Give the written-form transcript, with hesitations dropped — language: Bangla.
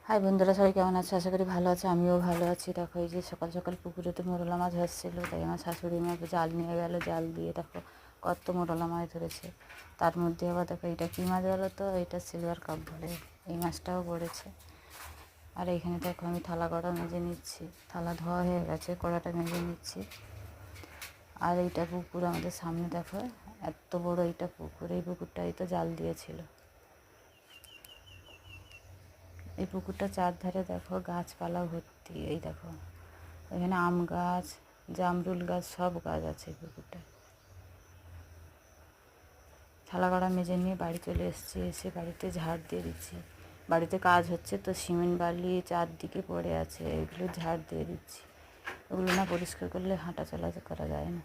হাই বন্ধুরা, সবাই কেমন আছে? আশা করি ভালো আছে। আমিও ভালো আছি। দেখো, এই যে সকাল সকাল পুকুরেতে মোরলা মাছ ভাসছিল, তাই আমার শাশুড়ি মা জাল নিয়ে গেল। জাল দিয়ে দেখো কত মোরলা মাছ ধরেছে। তার মধ্যে আবার দেখো এটা কী মাছ বলো তো, এটা সিলভার কাপ বলে, এই মাছটাও পড়েছে। আর এইখানে দেখো আমি থালা কড়া মেজে নিচ্ছি। থালা ধোয়া হয়ে গেছে, কড়াটা মেজে নিচ্ছি। আর এইটা পুকুর আমাদের সামনে, দেখো এত বড় এইটা পুকুর। এই পুকুরটাই তো জাল দিয়েছিল। এই পুকুরটা চারধারে দেখো গাছপালা ভর্তি। এই দেখো এখানে আম গাছ, জামরুল গাছ, সব গাছ আছে এই পুকুরটায়। থালা কড়া মেজে নিয়ে বাড়ি চলে এসেছি। এসে বাড়িতে ঝাড় দিয়ে দিচ্ছি। বাড়িতে কাজ হচ্ছে তো, সিমেন্ট বালি চারদিকে পড়ে আছে, এগুলো ঝাড় দিয়ে দিচ্ছি। ওগুলো না পরিষ্কার করলে হাঁটা চলা করা যায় না।